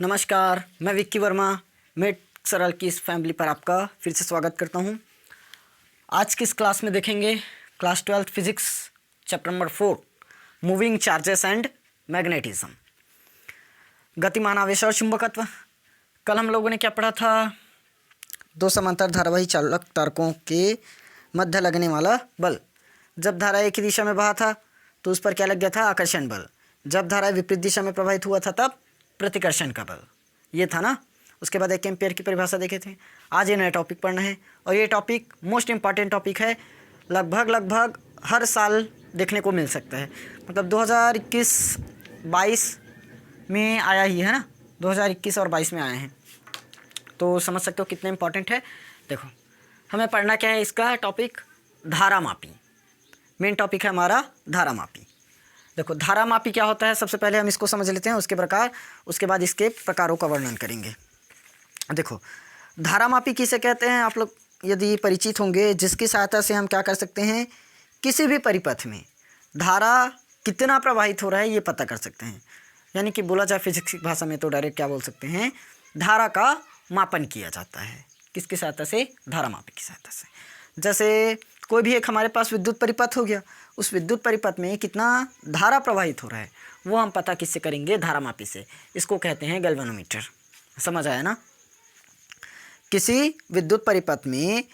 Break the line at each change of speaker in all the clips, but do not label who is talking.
नमस्कार, मैं विक्की वर्मा मेट सरल की इस फैमिली पर आपका फिर से स्वागत करता हूं। आज की इस क्लास में देखेंगे class 12 physics chapter number 4 moving charges and magnetism, गतिमान आवेश और चुंबकत्व। कल हम लोगों ने क्या पढ़ा था? दो समांतर धारावाही चालक तारकों के मध्य लगने वाला बल। जब धारा एक ही दिशा में बहा था तो उस पर क्या लग गया था? आकर्षण बल। जब धारा विपरीत दिशा में प्रवाहित हुआ था तब प्रतिकर्षण का बल। ये था ना। उसके बाद 1 एम्पीयर की परिभाषा देखे थे। आज ये नया टॉपिक पढ़ना है और ये टॉपिक मोस्ट इम्पॉर्टेंट टॉपिक है। लगभग हर साल देखने को मिल सकता है। मतलब 2021-22 में आया ही है ना, 2021 और 22 में आए हैं, तो समझ सकते हो कितना इम्पॉर्टेंट है। देखो, हमें पढ़ना क्या है? इसका टॉपिक धारामापी। मेन टॉपिक है हमारा धारामापी। देखो, धारामापी क्या होता है, सबसे पहले हम इसको समझ लेते हैं, उसके बाद इसके प्रकारों का वर्णन करेंगे। देखो, धारामापी किसे कहते हैं आप लोग यदि परिचित होंगे, जिसकी सहायता से हम क्या कर सकते हैं, किसी भी परिपथ में धारा कितना प्रवाहित हो रहा है ये पता कर सकते हैं। यानी कि बोला जाए फिजिक्स की भाषा में तो डायरेक्ट क्या बोल सकते हैं, धारा का मापन किया जाता है। किसकी सहायता से? धारामापी की सहायता से। जैसे कोई भी एक हमारे पास विद्युत परिपथ हो गया, उस विद्युत परिपथ में कितना धारा प्रवाहित हो रहा है वो हम पता किससे करेंगे? धारामापी से। इसको कहते हैं गैल्वेनोमीटर। समझ आया ना? किसी विद्युत परिपथ में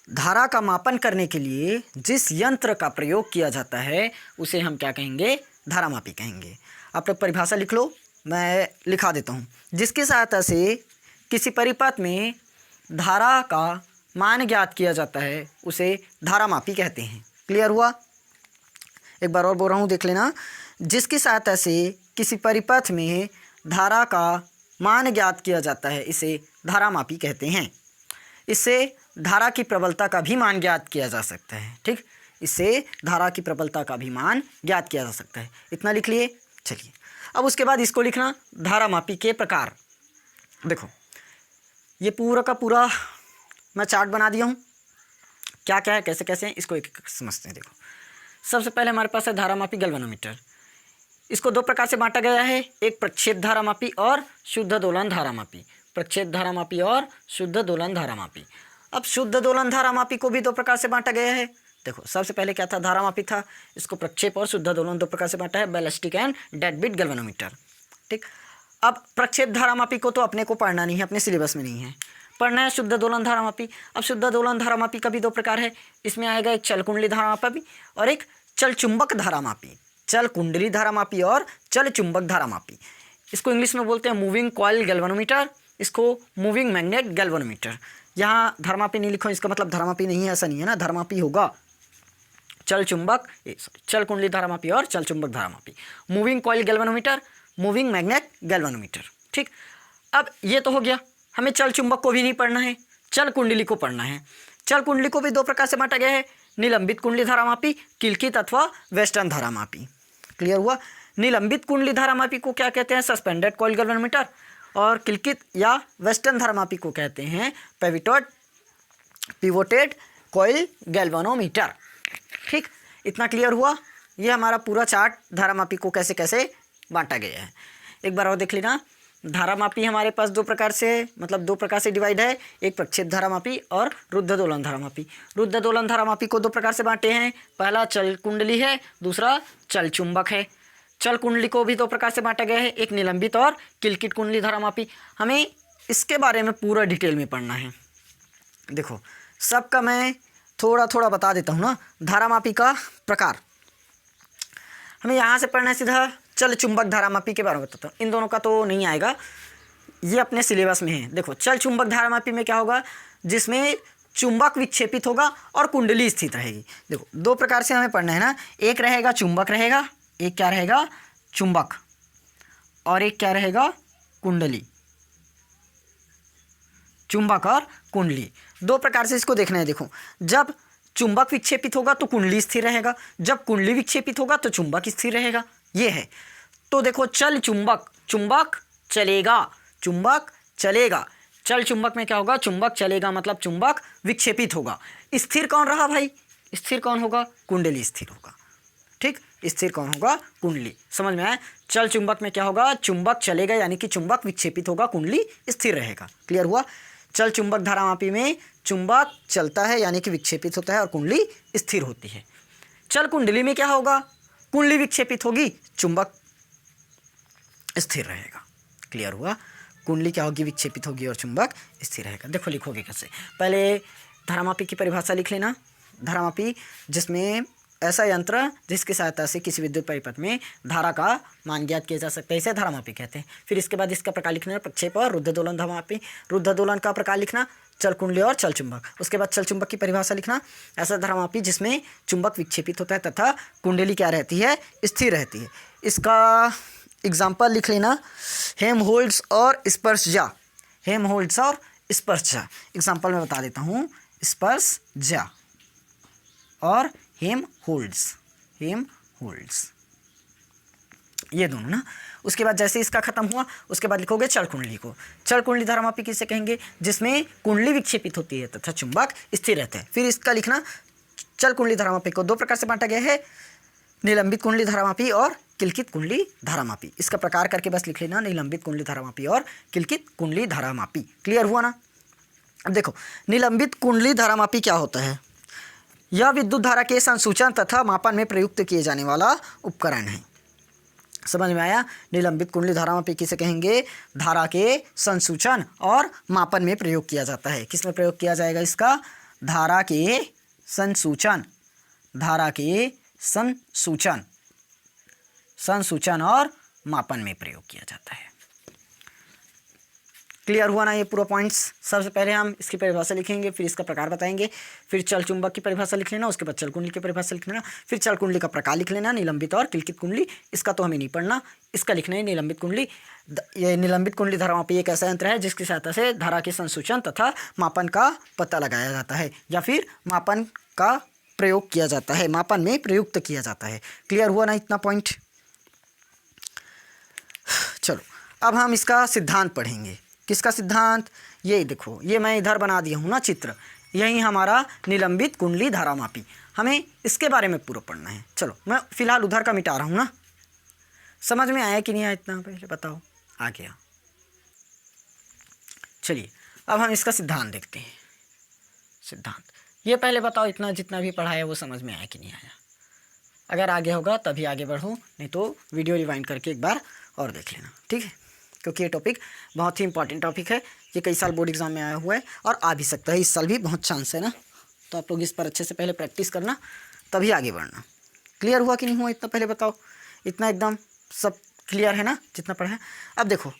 धारा का मापन करने के लिए जिस यंत्र का प्रयोग किया जाता है उसे हम क्या कहेंगे? धारामापी कहेंगे। आप लोग परिभाषा लिख लो, मैं लिखा देता हूँ। जिसकी सहायता से किसी परिपथ में धारा का मान ज्ञात किया जाता है उसे धारामापी कहते हैं। क्लियर हुआ? एक बार और बोल रहा हूँ, देख लेना। जिसकी सहायता से किसी परिपथ में धारा का मान ज्ञात किया जाता है इसे धारामापी कहते हैं। इससे धारा की प्रबलता का भी मान ज्ञात किया जा सकता है। ठीक, इससे धारा की प्रबलता का भी मान ज्ञात किया जा सकता है। इतना लिख लिए। चलिए, अब उसके बाद इसको लिखना, धारामापी के प्रकार। देखो, ये पूरा का पूरा मैं चार्ट बना दिया हूँ। क्या क्या है, कैसे कैसे हैं, इसको एक एक समझते हैं। देखो, सबसे पहले हमारे पास है धारामापी गैल्वेनोमीटर। इसको दो प्रकार से बांटा गया है, एक प्रक्षेप धारामापी और शुद्ध दोलन धारामापी। प्रक्षेप धारामापी और शुद्ध दोलन धारामापी। अब शुद्ध दोलन धारामापी को भी दो प्रकार से बांटा गया है। देखो, सबसे पहले क्या था? धारामापी था। इसको प्रक्षेप और शुद्ध दोलन दो प्रकार से बांटा है, बैलिस्टिक एंड डेडबिट गैल्वेनोमीटर। ठीक, अब प्रक्षेप धारामापी को तो अपने को पढ़ना नहीं है, अपने सिलेबस में नहीं है, पढ़ना है शुद्ध दोलन धारामापी। अब शुद्ध दोलन धारामापी का भी दो प्रकार है। इसमें आएगा एक चल कुंडली धारामापी और एक चल चुंबक धारामापी। चल कुंडली धारामापी और चल चुंबक धारामापी। इसको इंग्लिश में बोलते हैं मूविंग कॉइल गैल्वेनोमीटर, इसको मूविंग मैग्नेट गैल्वेनोमीटर। यहाँ धारामापी नहीं लिखो, इसका मतलब धारामापी नहीं है, ऐसा नहीं है ना। धारामापी होगा चल चुंबक, चल कुंडली धारामापी और चल चुंबक धारामापी। Moving coil galvanometer, moving magnet galvanometer. ठीक, अब ये तो हो गया। हमें चल चुंबक को भी नहीं पढ़ना है, चल कुंडली को पढ़ना है। चल कुंडली को भी दो प्रकार से बांटा गया है, निलंबित कुंडली धारामापी, किलकित अथवा वेस्टर्न धारामापी। क्लियर हुआ? निलंबित कुंडली धारामापी को क्या कहते हैं? Suspended coil galvanometer. और किलकित या वेस्टर्न धारामापी को कहते हैं पिवोटेड कॉइल गैल्वेनोमीटर। ठीक, इतना क्लियर हुआ? ये हमारा पूरा चार्ट धारामापी को कैसे कैसे बांटा गया है। एक बार और देख लेना। धारामापी हमारे पास दो प्रकार से डिवाइड है, एक प्रक्षेप धारामापी और रुद्ध दोलन धारामापी। रुद्ध दोलन धारामापी को दो प्रकार से बांटे हैं, पहला चल कुंडली है, दूसरा चल चुंबक है। चल कुंडली को भी दो प्रकार से बांटा गया है, एक निलंबित और किलकित कुंडली धारामापी। हमें इसके बारे में पूरा डिटेल में पढ़ना है। देखो, सबका मैं थोड़ा थोड़ा बता देता हूँ ना। धारामापी का प्रकार हमें यहाँ से पढ़ना है सीधा। चल चुंबक धारामापी के बारे में बताता हूँ। इन दोनों का तो नहीं आएगा, ये अपने सिलेबस में है। देखो, चल चुंबक धारामापी में क्या होगा? जिसमें चुंबक विक्षेपित होगा और कुंडली स्थित रहेगी। देखो, दो प्रकार से हमें पढ़ना है ना। एक रहेगा चुंबक रहेगा, एक क्या रहेगा? चुंबक, और एक क्या रहेगा? कुंडली। चुंबक और कुंडली दो प्रकार से इसको देखना है। देखो, जब चुंबक विक्षेपित होगा तो कुंडली स्थिर रहेगा, जब कुंडली विक्षेपित होगा तो चुंबक स्थिर रहेगा। ये है। तो देखो, चल चुंबक, चुंबक चलेगा, चुंबक चलेगा। चल चुंबक में क्या होगा? चुंबक चलेगा मतलब चुंबक विक्षेपित होगा। स्थिर कौन रहा भाई? स्थिर कौन होगा? कुंडली स्थिर होगा। ठीक, स्थिर कौन होगा? कुंडली। समझ में आया? चल चुंबक में क्या होगा? चुंबक चलेगा यानी कि चुंबक विक्षेपित होगा, कुंडली स्थिर रहेगा। क्लियर हुआ? चल चुंबक धारामापी में चुंबक चलता है यानी कि विक्षेपित होता है और कुंडली स्थिर होती है। चल कुंडली में क्या होगा? कुंडली विक्षेपित होगी, चुंबक स्थिर रहेगा। क्लियर हुआ? कुंडली क्या होगी? विक्षेपित होगी और चुंबक स्थिर रहेगा। देखो लिखोगे कैसे? पहले धारामापी की परिभाषा लिख लेना। धारामापी जिसमें ऐसा यंत्र जिसकी सहायता से किसी विद्युत परिपथ में धारा का मान ज्ञात किया जा सकता है, इसे धारामापी कहते हैं। फिर इसके बाद इसका प्रकार लिखना, प्रक्षेप और रुद्ध दोलन धारामापी। रुद्ध दोलन का प्रकार लिखना, चल कुंडली और चल चुंबक। उसके बाद चल चुंबक की परिभाषा लिखना, ऐसा धारामापी जिसमें चुंबक विक्षेपित होता है तथा कुंडली क्या रहती है? स्थिर रहती है। इसका एग्जाम्पल लिख लेना, हेमहोल्ट्ज़ और स्पर्शजा। हेमहोल्ट्ज़ और स्पर्शजा एग्जाम्पल मैं बता देता हूँ, स्पर्शजा और हेमहोल्ट्ज़ ये दोनों ना। उसके बाद जैसे इसका खत्म हुआ उसके बाद लिखोगे चल कुंडली को। चल कुंडली धारामापी किसे कहेंगे? जिसमें कुंडली विक्षेपित होती है तथा चुंबक स्थिर रहता है। फिर इसका लिखना, चल कुंडली धारामापी को दो प्रकार से बांटा गया है, निलंबित कुंडली धारामापी और किलकित कुंडली धारामापी। इसका प्रकार करके बस लिख लेना, निलंबित कुंडली धारामापी और किलकित कुंडली धारामापी। क्लियर हुआ ना? अब देखो निलंबित कुंडली धारामापी क्या होता है? यह विद्युत धारा के संसूचन तथा मापन में प्रयुक्त किए जाने वाला उपकरण है। समझ में आया? निलंबित कुंडली धारामापी किसे कहेंगे? धारा के संसूचन और मापन में प्रयोग किया जाता है। किस में प्रयोग किया जाएगा इसका? धारा के संसूचन, धारा के संसूचन और मापन में प्रयोग किया जाता है। क्लियर हुआ ना ये पूरा पॉइंट्स? सबसे पहले हम इसकी परिभाषा लिखेंगे, फिर इसका प्रकार बताएंगे, फिर चल चुंबक की परिभाषा लिख लेना, उसके बाद चल कुंडली की परिभाषा लिख लेना, फिर चल कुंडली का प्रकार लिख लेना, निलंबित और किलकित कुंडली। इसका तो हमें नहीं पढ़ना, इसका लिखना है निलंबित कुंडली। ये निलंबित कुंडली धारामापी एक ऐसा यंत्र है जिसकी सहायता से धारा के संसूचन तथा मापन का पता लगाया जाता है या फिर मापन का प्रयोग किया जाता है, मापन में प्रयुक्त किया जाता है। क्लियर हुआ ना इतना पॉइंट? चलो अब हम इसका सिद्धांत पढ़ेंगे। किसका सिद्धांत? ये देखो, ये मैं इधर बना दिया हूँ ना चित्र, यही हमारा निलंबित कुंडली धारामापी। हमें इसके बारे में पूरा पढ़ना है। चलो मैं फिलहाल उधर का मिटा रहा हूँ ना। समझ में आया कि नहीं आया इतना? पहले बताओ। आ गया। चलिए अब हम इसका सिद्धांत देखते हैं। सिद्धांत ये पहले बताओ, इतना जितना भी पढ़ा है वो समझ में आया कि नहीं आया? अगर आगे होगा तभी आगे बढ़ो, नहीं तो वीडियो रिवाइंड करके एक बार और देख लेना, ठीक है? क्योंकि ये टॉपिक बहुत ही इंपॉर्टेंट टॉपिक है। ये कई साल बोर्ड एग्जाम में आया हुआ है और आ भी सकता है, इस साल भी बहुत चांस है ना। तो आप लोग इस पर अच्छे से पहले प्रैक्टिस करना, तभी आगे बढ़ना। क्लियर हुआ कि नहीं हुआ इतना? पहले बताओ। इतना एकदम सब क्लियर है ना जितना पढ़ा है? अब देखो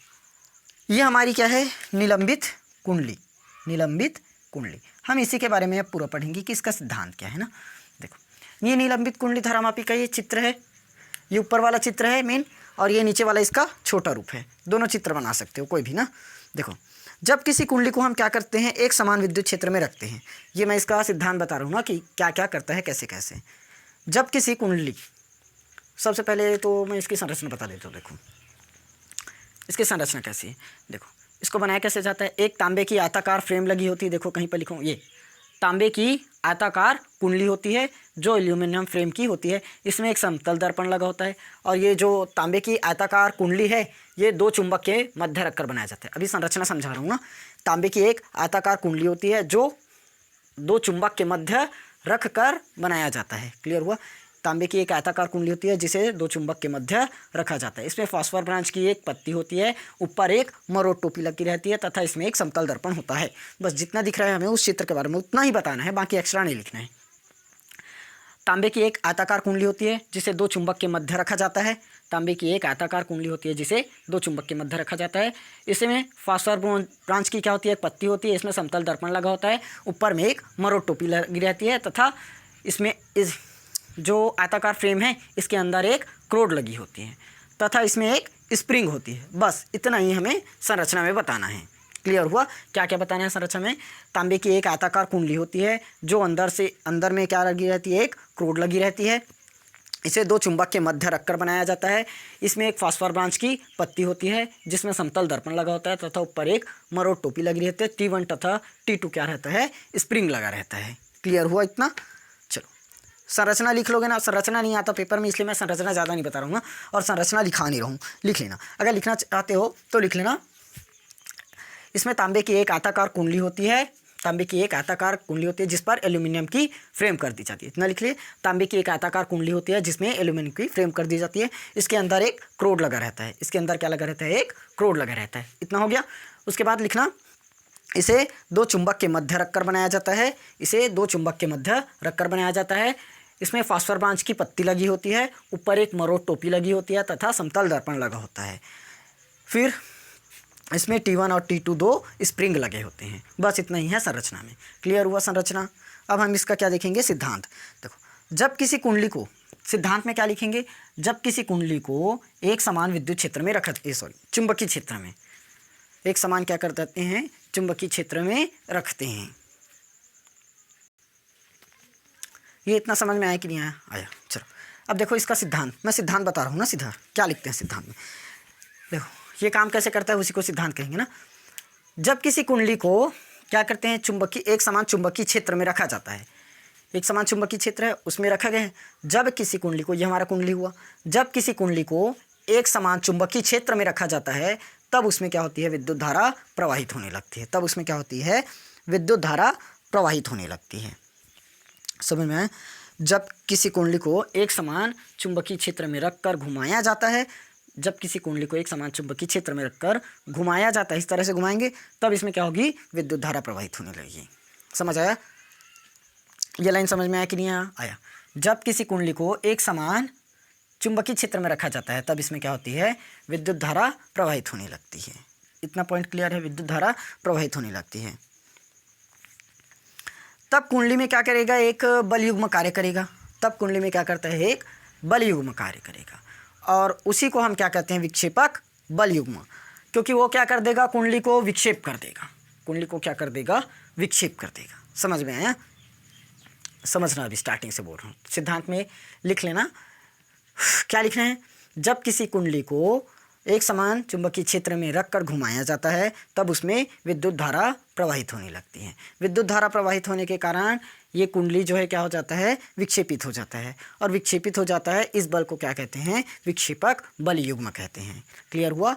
ये हमारी क्या है? निलंबित कुंडली। निलंबित कुंडली हम इसी के बारे में अब पूरा पढ़ेंगे कि इसका सिद्धांत क्या है ना। देखो ये निलंबित कुंडली धारामापी का ये चित्र है, ये ऊपर वाला चित्र है मेन, और ये नीचे वाला इसका छोटा रूप है। दोनों चित्र बना सकते हो कोई भी ना। देखो जब किसी कुंडली को हम क्या करते हैं? एक समान विद्युत क्षेत्र में रखते हैं। ये मैं इसका सिद्धांत बता रहा हूँ ना कि क्या क्या करता है, कैसे कैसे। जब किसी कुंडली, सबसे पहले तो मैं इसकी संरचना बता देता हूँ। देखो इसकी संरचना कैसी है, देखो इसको बनाया कैसे जाता है? एक तांबे की आयताकार फ्रेम लगी होती है। देखो कहीं पर लिखो, ये तांबे की आयताकार कुंडली होती है जो एल्यूमिनियम फ्रेम की होती है। इसमें एक समतल दर्पण लगा होता है और ये जो तांबे की आयताकार कुंडली है ये दो चुंबक के मध्य रखकर बनाया जाता है। अभी संरचना समझा रहा हूँ ना। तांबे की एक आयताकार कुंडली होती है जो दो चुंबक के मध्य रख कर बनाया जाता है। क्लियर हुआ? तांबे की एक आयताकार कुंडली होती है जिसे दो चुंबक के मध्य रखा जाता है। इसमें फास्फोर ब्रांच की एक पत्ती होती है, ऊपर एक मरोड़ टोपी लगी रहती है तथा इसमें एक समतल दर्पण होता है। बस जितना दिख रहा है हमें उस चित्र के बारे में उतना ही बताना है, बाकी एक्स्ट्रा नहीं लिखना है। तांबे की एक आयताकार कुंडली होती है जिसे दो चुंबक के मध्य रखा जाता है। तांबे की एक आयताकार कुंडली होती है जिसे दो चुंबक के मध्य रखा जाता है। इसमें फास्फोर ब्रांच की क्या होती है? एक पत्ती होती है। इसमें समतल दर्पण लगा होता है, ऊपर में एक मरोड़ टोपी लगी रहती है तथा इसमें इस जो आयताकार फ्रेम है इसके अंदर एक क्रोड लगी होती है तथा इसमें एक स्प्रिंग होती है। बस इतना ही हमें संरचना में बताना है। क्लियर हुआ? क्या क्या बताना है संरचना में? तांबे की एक आयताकार कुंडली होती है जो अंदर में क्या लगी रहती है? एक क्रोड लगी रहती है। इसे दो चुंबक के मध्य रखकर बनाया जाता है। इसमें एक फास्फोर ब्रांच की पत्ती होती है जिसमें समतल दर्पण लगा होता है तथा ऊपर एक मरोड़ टोपी लगी रहती है। T1 तथा T2 क्या रहता है? स्प्रिंग लगा रहता है। क्लियर हुआ इतना? चलो संरचना लिख लोगे ना, संरचना नहीं आता पेपर में, इसलिए मैं संरचना ज़्यादा नहीं बता रहूँगा और संरचना लिखा नहीं रहूँ, लिख लेना। अगर लिखना चाहते हो तो लिख लेना। इसमें तांबे की एक आयताकार कुंडली होती है, तांबे की एक आयताकार कुंडली होती है जिस पर एल्यूमिनियम की फ्रेम कर दी जाती है। इतना लिख लिए, तांबे की एक आयताकार कुंडली होती है जिसमें एल्यूमिनियम की फ्रेम कर दी जाती है। इसके अंदर एक क्रोड लगा रहता है, इसके अंदर क्या लगा रहता है, एक क्रोड लगा रहता है। इतना हो गया। उसके बाद लिखना, इसे दो चुंबक के मध्य रखकर बनाया जाता है, इसे दो चुंबक के मध्य रखकर बनाया जाता है। इसमें फास्फोर ब्रांच की पत्ती लगी होती है, ऊपर एक मरोड़ टोपी लगी होती है तथा समतल दर्पण लगा होता है। फिर इसमें T1 और T2 दो स्प्रिंग लगे होते हैं। बस इतना ही है संरचना में। क्लियर हुआ संरचना। अब हम इसका क्या देखेंगे, सिद्धांत। देखो, जब किसी कुंडली को, सिद्धांत में क्या लिखेंगे, जब किसी कुंडली को एक समान विद्युत क्षेत्र में चुंबकीय क्षेत्र में, एक समान क्या कर देते हैं, चुंबकीय क्षेत्र में रखते हैं। ये इतना समझ में आया कि नहीं आया? आया। चलो अब देखो इसका सिद्धांत, मैं सिद्धांत बता रहा हूँ ना, सीधा क्या लिखते हैं सिद्धांत में। देखो ये काम कैसे करता है, उसी को सिद्धांत कहेंगे ना। जब किसी कुंडली को क्या करते हैं, एक समान चुंबकीय क्षेत्र में रखा जाता है, एक समान चुंबकीय क्षेत्र है उसमें रखा गया है। जब किसी कुंडली को, ये हमारा कुंडली हुआ, जब किसी कुंडली को एक समान चुंबकीय क्षेत्र में रखा जाता है तब उसमें क्या होती है, विद्युत धारा प्रवाहित होने लगती है। तब उसमें क्या होती है, विद्युत धारा प्रवाहित होने लगती है। समझ में आया? जब किसी कुंडली को एक समान चुंबकीय क्षेत्र में रखकर घुमाया जाता है, जब किसी कुंडली को एक समान चुंबकीय क्षेत्र में रखकर घुमाया जाता है, इस तरह से घुमाएंगे, तब इसमें क्या होगी, विद्युत धारा प्रवाहित होने लगेगी। समझ आया? ये लाइन समझ में आया कि नहीं आया? आया। जब किसी कुंडली को एक समान चुंबकीय क्षेत्र में रखा जाता है तब इसमें क्या होती है, विद्युत धारा प्रवाहित होने लगती है। इतना पॉइंट क्लियर है, विद्युत धारा प्रवाहित होने लगती है। तब कुंडली में क्या करेगा, एक बल युग्म कार्य करेगा। तब कुंडली में क्या करता है, एक बल युग्म कार्य करेगा और उसी को हम क्या कहते हैं, विक्षेपक बल युग्म। क्योंकि वो क्या कर देगा, कुंडली को विक्षेप कर देगा। कुंडली को क्या कर देगा, विक्षेप कर देगा। समझ में आया? समझना, अभी स्टार्टिंग से बोल रहा हूँ। सिद्धांत में लिख लेना, क्या लिखना है, जब किसी कुंडली को एक समान चुंबकीय क्षेत्र में रखकर घुमाया जाता है तब उसमें विद्युत धारा प्रवाहित होने लगती है। विद्युत धारा प्रवाहित होने के कारण ये कुंडली जो है क्या हो जाता है, विक्षेपित हो जाता है। और विक्षेपित हो जाता है, इस बल को क्या कहते हैं, विक्षेपक बल युग्म कहते हैं। क्लियर हुआ?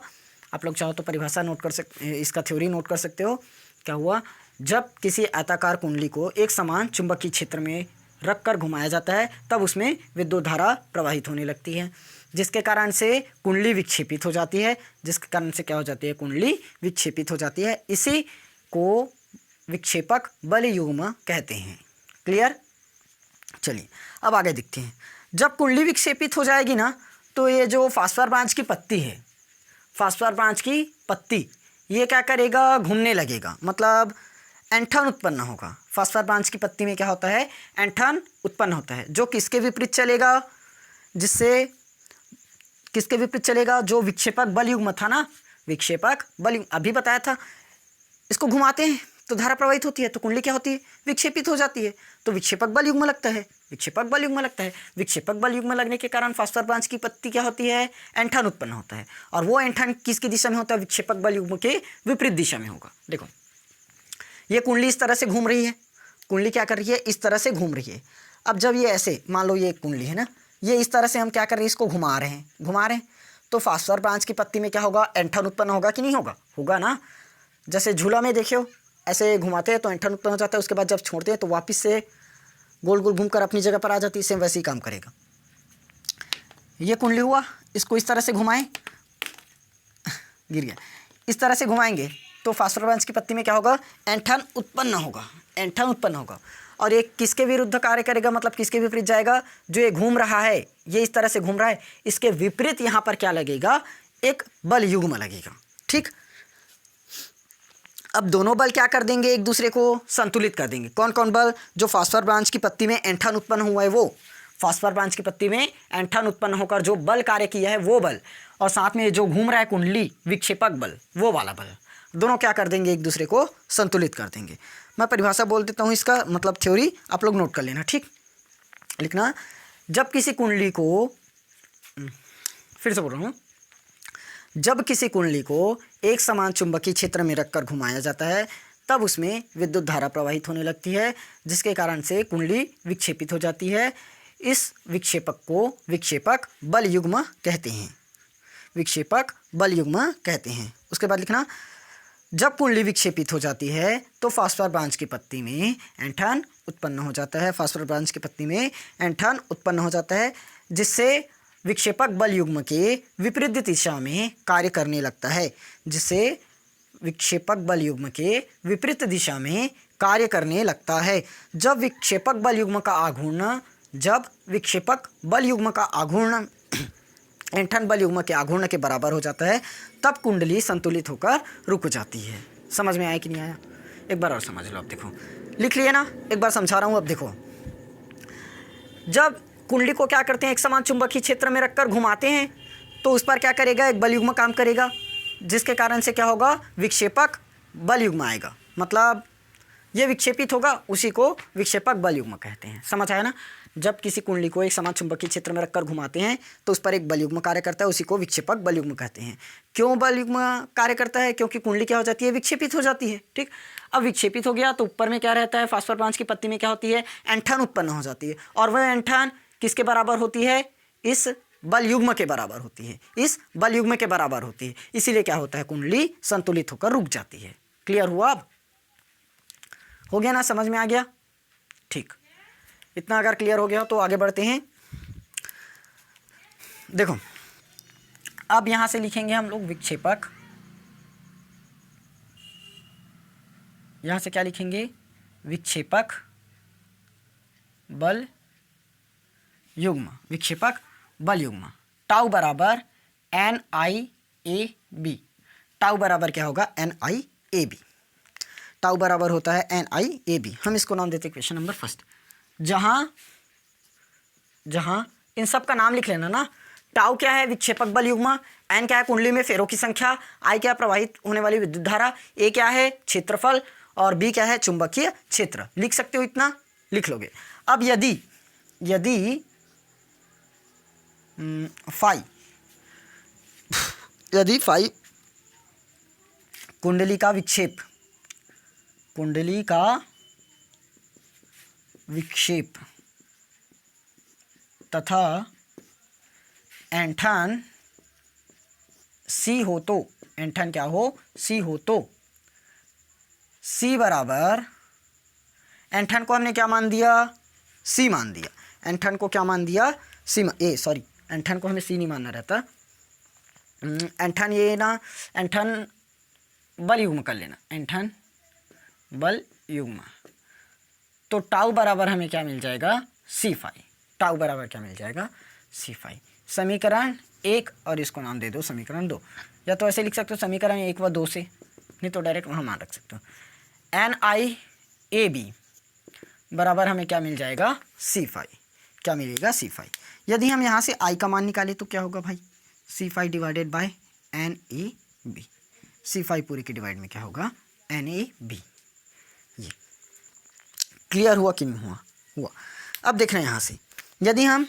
आप लोग चाहो तो परिभाषा नोट कर सकते, इसका थ्योरी नोट कर सकते हो। क्या हुआ, जब किसी आयताकार कुंडली को एक समान चुंबकीय क्षेत्र में रखकर घुमाया जाता है तब उसमें विद्युत धारा प्रवाहित होने लगती है, जिसके कारण से कुंडली विक्षेपित हो जाती है। जिसके कारण से क्या हो जाती है, कुंडली विक्षेपित हो जाती है। इसी को विक्षेपक बल युग्म कहते हैं। क्लियर? चलिए अब आगे देखते हैं। जब कुंडली विक्षेपित हो जाएगी ना, तो ये जो फास्फोर ब्रांच की पत्ती है, फास्फोर ब्रांच की पत्ती, ये क्या करेगा, घूमने लगेगा, मतलब ऐंठन उत्पन्न होगा। फास्फोर ब्रांच की पत्ती में क्या होता है, ऐंठन उत्पन्न होता है, जो किसके विपरीत चलेगा, जिससे किसके विपरीत चलेगा, जो विक्षेपक बल युग्म था ना, विक्षेपक बल युग्म अभी बताया था। इसको घुमाते हैं तो धारा प्रवाहित होती है, तो कुंडली क्या होती है, विक्षेपित हो जाती है, तो विक्षेपक बल युग्म लगता है, विक्षेपक बल युग्म लगता है। विक्षेपक बल युग्म लगने के कारण फास्फोर ब्रांच की पत्ती क्या होती है, ऐंठन उत्पन्न होता है। और वो ऐंठन किसकी दिशा में होता है, विक्षेपक बल युग्म के विपरीत दिशा में होगा। देखो ये कुंडली इस तरह से घूम रही है, कुंडली क्या कर रही है, इस तरह से घूम रही है। अब जब ये ऐसे, मान लो ये एक कुंडली है ना, ये इस तरह से हम क्या कर रहे हैं, इसको घुमा रहे हैं, तो फास्फोर ब्रांच की पत्ती में क्या होगा, ऐंठन उत्पन्न होगा कि नहीं होगा, होगा ना। जैसे झूला में देखियो, ऐसे घुमाते हैं तो ऐंठन उत्पन्न हो जाता है, उसके बाद जब छोड़ते हैं तो वापस से गोल गोल घूमकर अपनी जगह पर आ जाती है। सेम वैसे ही काम करेगा। ये कुंडली हुआ, इसको इस तरह से घुमाएं, गिर गया, इस तरह से घुमाएंगे तो फास्फोर ब्रांच की पत्ती में क्या होगा, ऐंठन उत्पन्न होगा, ऐंठन उत्पन्न होगा। और ये किसके विरुद्ध कार्य करेगा, मतलब किसके विपरीत जाएगा, जो ये घूम रहा है, ये इस तरह से घूम रहा है, इसके विपरीत यहाँ पर क्या लगेगा, एक बल युग्म लगेगा। ठीक, अब दोनों बल क्या कर देंगे, एक दूसरे को संतुलित कर देंगे। कौन कौन बल, जो फास्फोर ब्रांच की पत्ती में ऐंठन उत्पन्न हुआ है, वो फास्फोर ब्रांच की पत्ती में ऐंठन उत्पन्न होकर जो बल कार्य किया है वो बल, और साथ में जो घूम रहा है कुंडली, विक्षेपक बल, वो वाला बल, दोनों क्या कर देंगे, एक दूसरे को संतुलित कर देंगे। मैं परिभाषा बोल देता हूँ, इसका मतलब थ्योरी आप लोग नोट कर लेना। ठीक, लिखना, जब किसी कुंडली को, फिर से बोल रहा हूँ, जब किसी कुंडली को एक समान चुंबकीय क्षेत्र में रखकर घुमाया जाता है तब उसमें विद्युत धारा प्रवाहित होने लगती है, जिसके कारण से कुंडली विक्षेपित हो जाती है। इस विक्षेपक को विक्षेपक बल युग्म कहते हैं, विक्षेपक बल युग्म कहते हैं। उसके बाद लिखना, जब कुंडली विक्षेपित हो जाती है तो फास्फोरस ब्रांच की पत्ती में ऐंठन उत्पन्न हो जाता है, फास्फोरस ब्रांच की पत्ती में ऐंठन उत्पन्न हो जाता है, जिससे विक्षेपक बल युग्म के विपरीत दिशा में कार्य करने लगता है, जिससे विक्षेपक बल युग्म के विपरीत दिशा में कार्य करने लगता है। जब विक्षेपक बल युग्म का आघूर्ण ऐंठन बल युग्म के आघूर्ण के बराबर हो जाता है, तब कुंडली संतुलित होकर रुक जाती है। समझ में आया कि नहीं आया? एक बार और समझ लो। अब देखो, लिख लिए ना, एक बार समझा रहा हूँ। अब देखो, जब कुंडली को क्या करते हैं, एक समान चुंबकीय क्षेत्र में रखकर घुमाते हैं, तो उस पर क्या करेगा, एक बल युग्म काम करेगा, जिसके कारण से क्या होगा, विक्षेपक बल युग्म आएगा। मतलब ये विक्षेपित होगा, उसी को विक्षेपक बल युग्म कहते हैं। समझ आया ना? जब किसी कुंडली को एक समान चुंबकीय क्षेत्र में रखकर घुमाते हैं तो उस पर एक बल युग्म कार्य करता है, उसी को विक्षेपक बल युग्म कहते हैं। क्यों बल युग्म कार्य करता है? क्योंकि कुंडली क्या हो जाती है, विक्षेपित हो जाती है। ठीक, अब विक्षेपित हो गया तो ऊपर में क्या रहता है, फास्फोरस ब्रांच की पत्ती में क्या होती है, ऐंठन उत्पन्न हो जाती है, और वह ऐंठन किसके बराबर होती है, इस बल युग्म के बराबर होती है, इस बल युग्म के बराबर होती है। इसीलिए क्या होता है, कुंडली संतुलित होकर रुक जाती है। क्लियर हुआ? अब हो गया ना, समझ में आ गया? ठीक, इतना अगर क्लियर हो गया तो आगे बढ़ते हैं। देखो, अब यहां से लिखेंगे हम लोग विक्षेपक, यहां से क्या लिखेंगे, विक्षेपक बल युग्म, विक्षेपक बल युग्म, टाउ बराबर NIAB। टाउ बराबर क्या होगा, NIAB। टाउ बराबर होता है NIAB। हम इसको नाम देते हैं क्वेश्चन नंबर फर्स्ट। जहां इन सब का नाम लिख लेना ना। टाउ क्या है, विक्षेपक बल युग्म, एन क्या है, कुंडली में फेरों की संख्या, आई क्या है, प्रवाहित होने वाली विद्युत धारा, ए क्या है, क्षेत्रफल, और बी क्या है, चुंबकीय क्षेत्र। लिख सकते हो, इतना लिख लोगे। अब यदि फाई कुंडली का विक्षेप तथा ऐंठन सी हो तो, ऐंठन क्या हो, सी हो तो, सी बराबर, ऐंठन को हमने क्या मान दिया, सी मान दिया। ऐंठन को क्या मान दिया, सी, ऐंठन को हमें सी नहीं मानना रहता। ऐंठन ये ना, ऐंठन बल युग्म कर लेना, ऐंठन बल युग्म। तो टाउ बराबर हमें क्या मिल जाएगा, C5। टाउ बराबर क्या मिल जाएगा, C5। समीकरण 1, और इसको नाम दे दो समीकरण 2, या तो ऐसे लिख सकते हो समीकरण 1 व 2 से, नहीं तो डायरेक्ट वहाँ मान रख सकते हो। NIAB बराबर हमें क्या मिल जाएगा, C5। क्या मिलेगा, C5। यदि हम यहाँ से I का मान निकाले तो क्या होगा भाई, C5 divided by NAB। C5 पूरे के डिवाइड में क्या होगा, NAB। ये क्लियर हुआ कि नहीं हुआ? अब देख रहे हैं यहाँ से, यदि हम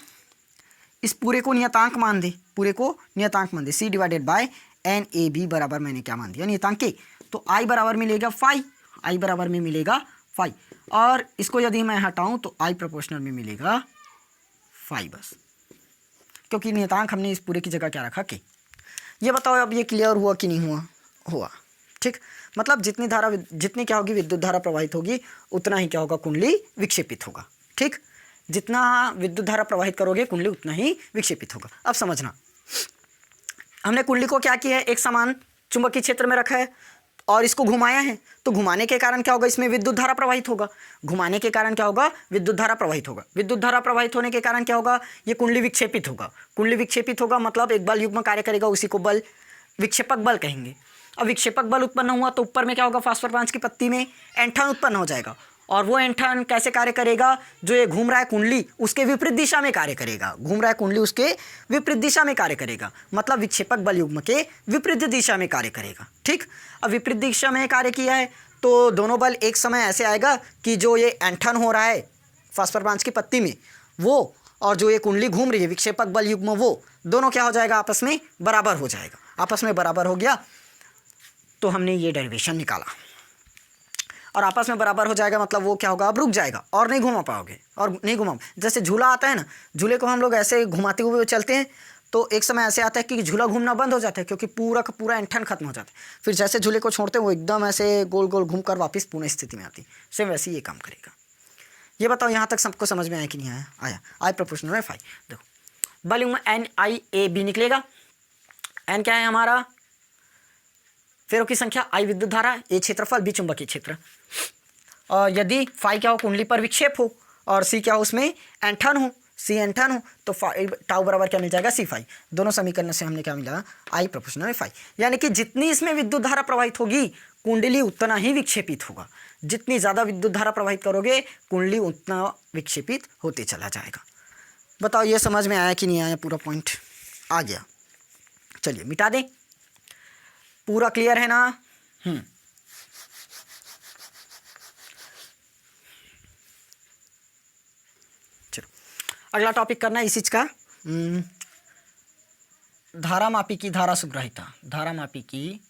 इस पूरे को नियतांक मान दें, C डिवाइडेड बाय NAB बराबर मैंने क्या मान दिया, नियतांक के, तो I बराबर मिलेगा 5, I बराबर में मिलेगा 5, और इसको यदि मैं हटाऊं तो I प्रोपोर्शनल में मिलेगा 5 बस, क्योंकि नियतांक हमने इस पूरे की जगह क्या रखा, के। ये बताओ अब ये क्लियर हुआ कि नहीं हुआ? ठीक, मतलब जितनी क्या होगी, विद्युत धारा प्रवाहित होगी, उतना ही क्या होगा, कुंडली विक्षेपित होगा। ठीक, जितना विद्युत धारा प्रवाहित करोगे, कुंडली उतना ही विक्षेपित होगा। अब समझना, हमने कुंडली को क्या किया है, एक समान चुंबकीय क्षेत्र में रखा है और इसको घुमाया है, तो घुमाने के कारण क्या होगा, इसमें विद्युत धारा प्रवाहित होगा। घुमाने के कारण क्या होगा, विद्युत धारा प्रवाहित होगा। विद्युत धारा प्रवाहित होने के कारण क्या होगा, ये कुंडली विक्षेपित होगा। कुंडली विक्षेपित होगा मतलब एक बल युग्म कार्य करेगा, उसी को बल विक्षेपक बल कहेंगे। अब विक्षेपक बल उत्पन्न हुआ तो ऊपर में क्या होगा, फास्फोरस ब्रांच की पत्ती में ऐंठन उत्पन्न हो जाएगा, और वो ऐंठन कैसे कार्य करेगा, जो ये घूम रहा है कुंडली उसके विपरीत दिशा में कार्य करेगा। घूम रहा है कुंडली उसके विपरीत दिशा में कार्य करेगा, मतलब विक्षेपक बल युग्म के विपरीत दिशा में कार्य करेगा। ठीक, अब विपरीत दिशा में कार्य किया है तो दोनों बल एक समय ऐसे आएगा कि जो ये ऐंठन हो रहा है फास्फोरस ब्रांच की पत्ती में वो, और जो ये कुंडली घूम रही है विक्षेपक बल युग्म, वो दोनों क्या हो जाएगा, आपस में बराबर हो जाएगा। आपस में बराबर हो गया तो हमने ये डेरिवेशन निकाला। और आपस में बराबर हो जाएगा, मतलब वो क्या होगा, अब रुक जाएगा और नहीं घुमा पाओगे, और नहीं घुमा, जैसे झूला आता है ना, झूले को हम लोग ऐसे घुमाते हुए चलते हैं तो एक समय ऐसे आता है कि झूला घूमना बंद हो जाता है, क्योंकि पूरा का पूरा ऐंठन खत्म हो जाता है। फिर जैसे झूले को छोड़ते हैं वो एकदम ऐसे गोल गोल घूमकर वापस पुनः स्थिति में आती है। सेम वैसे ही ये काम करेगा। ये बताओ यहाँ तक सबको समझ में आया कि नहीं आया? आया। आई प्रोपोर्शनल में फाई। देखो वॉल्यूम में NIAB निकलेगा। N क्या है हमारा, फेरों की संख्या, I विद्युत धारा, A क्षेत्रफल, B चुंबकीय क्षेत्र। और यदि फाई क्या हो, कुंडली पर विक्षेप हो, और C क्या हो, उसमें ऐंठन हो, C ऐंठन हो, तो टाउ बराबर क्या मिल जाएगा, C फाई। दोनों समीकरण से हमने क्या मिला, I प्रोपोर्शनल में फाई। यानी कि जितनी इसमें विद्युत धारा प्रवाहित होगी कुंडली उतना ही विक्षेपित होगा। जितनी ज़्यादा विद्युत धारा प्रवाहित करोगे कुंडली उतना विक्षेपित होते चला जाएगा। बताओ ये समझ में आया कि नहीं आया? पूरा पॉइंट आ गया। चलिए मिटा दें। पूरा क्लियर है ना? चलो अगला टॉपिक करना है इसी का, धारामापी की धारा सुग्राहिता। धारामापी की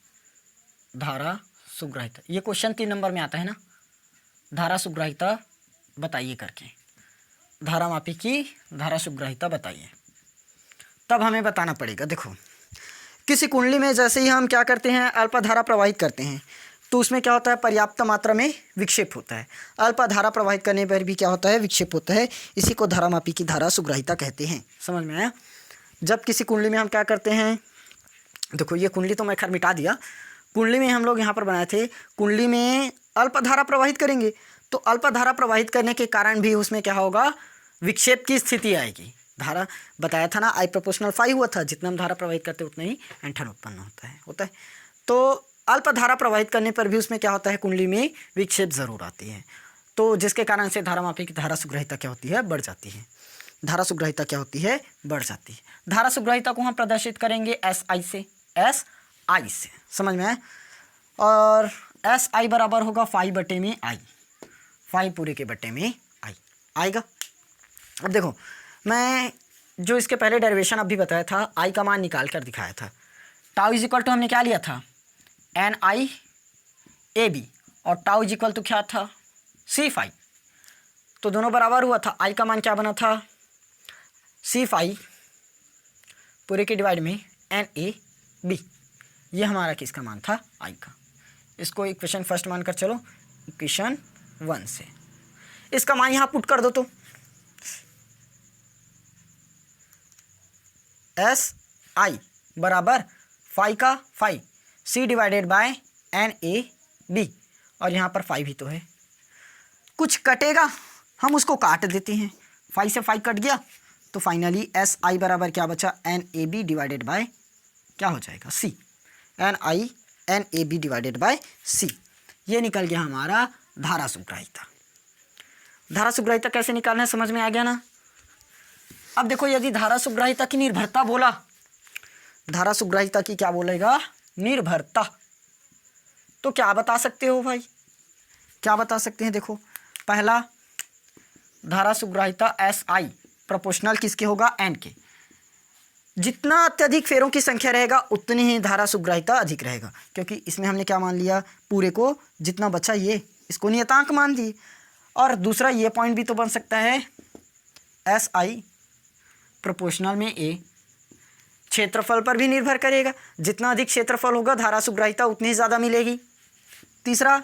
धारा सुग्राहिता, ये क्वेश्चन 3 नंबर में आता है ना। धारा सुग्राहिता बताइए करके, धारामापी की धारा सुग्राहिता बताइए, तब हमें बताना पड़ेगा। देखो किसी कुंडली में जैसे ही हम क्या करते हैं, अल्पा धारा प्रवाहित करते हैं तो उसमें क्या होता है, पर्याप्त मात्रा में विक्षेप होता है। अल्पा धारा प्रवाहित करने पर भी क्या होता है, विक्षेप होता है। इसी को धारामापी की धारा सुग्राहिता कहते हैं। समझ में आया? जब किसी कुंडली में हम क्या करते हैं, देखो ये कुंडली तो मैं खैर मिटा दिया, कुंडली में हम लोग यहाँ पर बनाए थे, कुंडली में अल्प धारा प्रवाहित करेंगे तो अल्प धारा प्रवाहित करने के कारण भी उसमें क्या होगा, विक्षेप की स्थिति आएगी। धारा बताया था ना, I प्रोपोर्शनल फाई हुआ था, जितना हम धारा प्रवाहित करते हैं उतना ही ऐंठन उत्पन्न होता है। तो अल्प धारा प्रवाहित करने पर भी उसमें क्या होता है, कुंडली में विक्षेप जरूर आती है, तो जिसके कारण से धारामापी की धारा सुग्राहिता क्या होती है, बढ़ जाती है। धारा सुग्राहिता क्या होती है, बढ़ जाती है। धारा सुग्राहिता को हम प्रदर्शित करेंगे SI से, SI से। समझ में आए? और SI बराबर होगा फाई बटे में I, फाई पूरे के बटे में I आएगा। अब देखो मैं जो इसके पहले डेरिवेशन अभी बताया था, I का मान निकाल कर दिखाया था। टाउ इज इक्वल टू हमने क्या लिया था, NIAB, और टाउ इज इक्वल टू क्या था, C फाई। तो दोनों बराबर हुआ था। I का मान क्या बना था, C फाई पूरे के डिवाइड में NAB। ये हमारा किसका मान था, I का। इसको इक्वेशन फर्स्ट मानकर चलो, इक्वेशन 1 से इसका मान यहाँ पुट कर दो, तो SI बराबर फाई का phi, C divided by NAB, और यहाँ पर फाई भी तो है। कुछ कटेगा हम उसको काट देते हैं, फाई से फाई कट गया तो फाइनली SI बराबर क्या बचा, NAB डिवाइडेड बाय क्या हो जाएगा, C। NAB divided by C, ये निकल गया हमारा धारा सुग्राहिता। धारा सुग्राहिता कैसे निकालना है, समझ में आ गया ना? अब देखो यदि धारा सुग्राहिता की निर्भरता बोला, धारा सुग्राहिता की क्या बोलेगा, निर्भरता, तो क्या बता सकते हो भाई, क्या बता सकते हैं? देखो पहला, धारा सुग्राहिता SI प्रोपोर्शनल किसके होगा, N के। जितना अत्यधिक फेरों की संख्या रहेगा उतनी ही धारा सुग्राहिता अधिक रहेगा, क्योंकि इसमें हमने क्या मान लिया, पूरे को जितना बचा ये इसको नियतांक मान दिए। और दूसरा ये पॉइंट भी तो बन सकता है, SI प्रोपोर्शनल में A क्षेत्रफल पर भी निर्भर करेगा, जितना अधिक क्षेत्रफल होगा धारा सुग्राहिता उतनी ही ज़्यादा मिलेगी। तीसरा,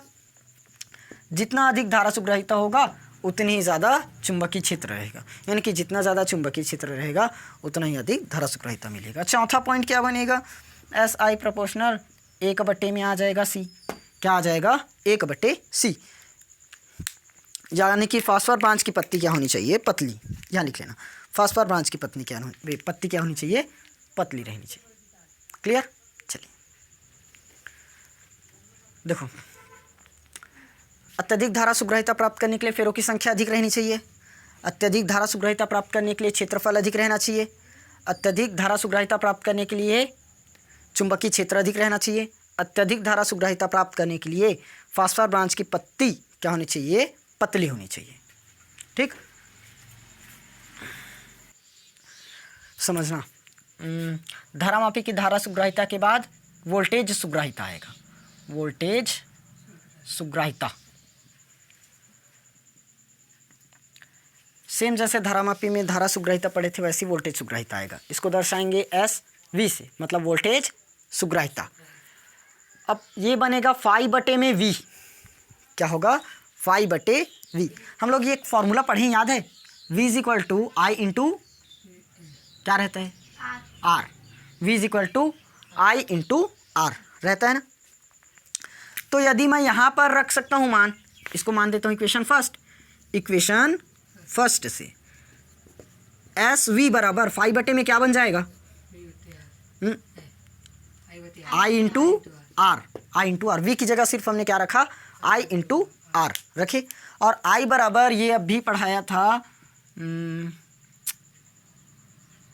जितना अधिक धारा सुग्राहिता होगा उतनी ही ज़्यादा चुंबकीय क्षेत्र रहेगा, यानी कि जितना ज़्यादा चुंबकीय क्षेत्र रहेगा उतना ही अधिक धारा सुग्राहिता मिलेगा। चौथा पॉइंट क्या बनेगा, SI प्रोपोर्शनल 1 बटे में आ जाएगा C, क्या आ जाएगा, 1 बटे C, यानी कि फास्फोर ब्रांच की पत्ती क्या होनी चाहिए, पतली। यहाँ लिख लेना, फास्फोर ब्रांच की पत्ती क्या होनी चाहिए, पतली रहनी चाहिए। क्लियर? चलिए देखो, अत्यधिक धारा सुग्राहिता प्राप्त करने के लिए फेरों की संख्या अधिक रहनी चाहिए। अत्यधिक धारा सुग्राहिता प्राप्त करने के लिए क्षेत्रफल अधिक रहना चाहिए। अत्यधिक धारा सुग्राहिता प्राप्त करने के लिए चुंबकीय क्षेत्र अधिक रहना चाहिए। अत्यधिक धारा सुग्राहिता प्राप्त करने के लिए फास्फोर ब्रांच की पत्ती क्या होनी चाहिए, पतली होनी चाहिए। ठीक, समझना। धारामापी की धारा सुग्राहिता के बाद वोल्टेज सुग्राहिता आएगा, वोल्टेज सुग्राहिता। सेम जैसे धारामापी में धारा सुग्राहिता पढ़े थे वैसी वोल्टेज सुग्राहिता आएगा। इसको दर्शाएंगे एस वी से, मतलब वोल्टेज सुग्राहिता। अब ये बनेगा फाई बटे में वी, क्या होगा फाई बटे वी। हम लोग ये एक फॉर्मूला पढ़े याद है, V is equal to I into क्या रहता है R, V is equal to I into R रहता है ना। तो यदि मैं यहाँ पर रख सकता हूँ मान, इसको मान देता हूँ इक्वेशन फर्स्ट से एस वी बराबर फाई बटे में क्या बन जाएगा I into R, I into R. V की जगह सिर्फ हमने क्या रखा आई इंटू आर रखे, और आई बराबर ये अभी पढ़ाया था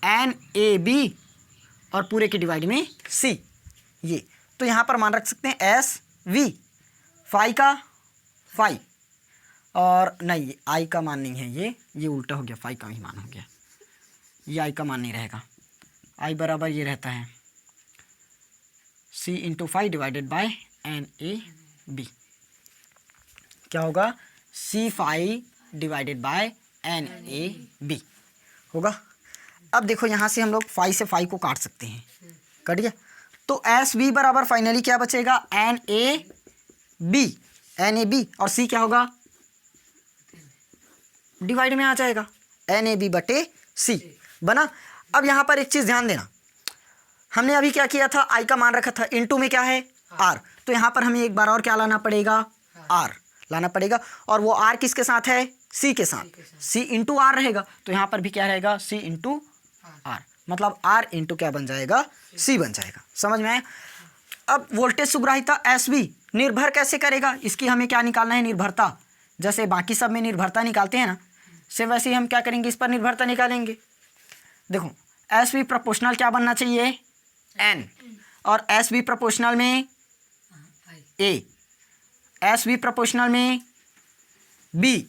एन ए बी और पूरे की डिवाइड में सी, ये तो यहाँ पर मान रख सकते हैं एस वी फाई का फाई, और नहीं आई का मान नहीं है, ये उल्टा हो गया, फाई का ही मान हो गया, ये आई का मान नहीं रहेगा। आई बराबर ये रहता है C into phi divided by N A B, क्या होगा C phi divided by N A B होगा। अब देखो यहाँ से हम लोग फाई से फाई को काट सकते हैं, कट गया। तो एस बी बराबर फाइनली क्या बचेगा एन ए बी, और सी क्या होगा डिवाइड में आ जाएगा एन ए बी बटे सी बना। अब यहाँ पर एक चीज़ ध्यान देना, हमने अभी क्या किया था आई का मान रखा था, इनटू में क्या है आर, तो यहाँ पर हमें एक बार और क्या लाना पड़ेगा आर लाना पड़ेगा, और वो आर किसके साथ है सी के साथ, सी इंटू आर रहेगा, तो यहाँ पर भी क्या रहेगा सी इंटू आर, मतलब आर इंटू क्या बन जाएगा सी बन जाएगा। समझ में आया। अब वोल्टेज सुग्राहिता एस बी निर्भर कैसे करेगा, इसकी हमें क्या निकालना है निर्भरता, जैसे बाकी सब में निर्भरता निकालते हैं ना, से वैसे ही हम क्या करेंगे इस पर निर्भरता निकालेंगे। देखो एस बी प्रोपोर्शनल क्या बनना चाहिए एन, और एस बी प्रोपोर्शनल में ए, एस बी प्रोपोर्शनल में बी,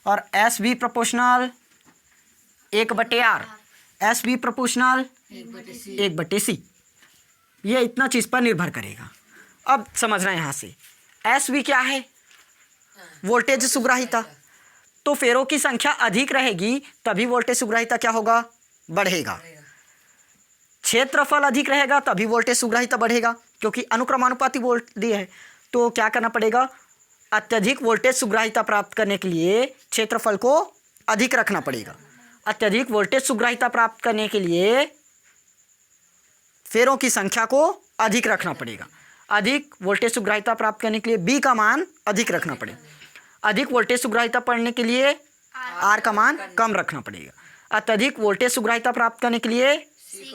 और S B proportional 1/r, S B proportional 1/c, ये इतना चीज़ पर निर्भर करेगा। अब समझना यहाँ से एस बी क्या है वोल्टेज सुग्राहिता, तो फेरों की संख्या अधिक रहेगी तभी वोल्टेज सुग्राहिता क्या होगा बढ़ेगा, क्षेत्रफल अधिक रहेगा तभी वोल्टेज सुग्राहिता बढ़ेगा, क्योंकि अनुक्रमानुपाती वोल्ट दिए है। तो क्या करना पड़ेगा अत्यधिक वोल्टेज सुग्राहिता प्राप्त करने के लिए क्षेत्रफल को अधिक रखना पड़ेगा, अत्यधिक वोल्टेज सुग्राहिता प्राप्त करने के लिए फेरों की संख्या को अधिक रखना पड़ेगा, अधिक वोल्टेज सुग्राहिता प्राप्त करने के लिए बी का मान अधिक रखना पड़ेगा, अधिक वोल्टेज सुग्राहिता पढ़ने के लिए आर का मान कम रखना पड़ेगा, अत्यधिक वोल्टेज सुग्राहिता प्राप्त करने के लिए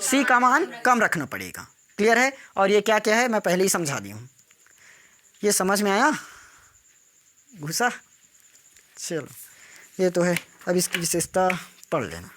सी का मान कम रखना पड़ेगा। क्लियर है। और ये क्या क्या है मैं पहले ही समझा दी हूँ, ये समझ में आया घुसा। चलो ये तो है, अब इसकी विशेषता पढ़ लेना।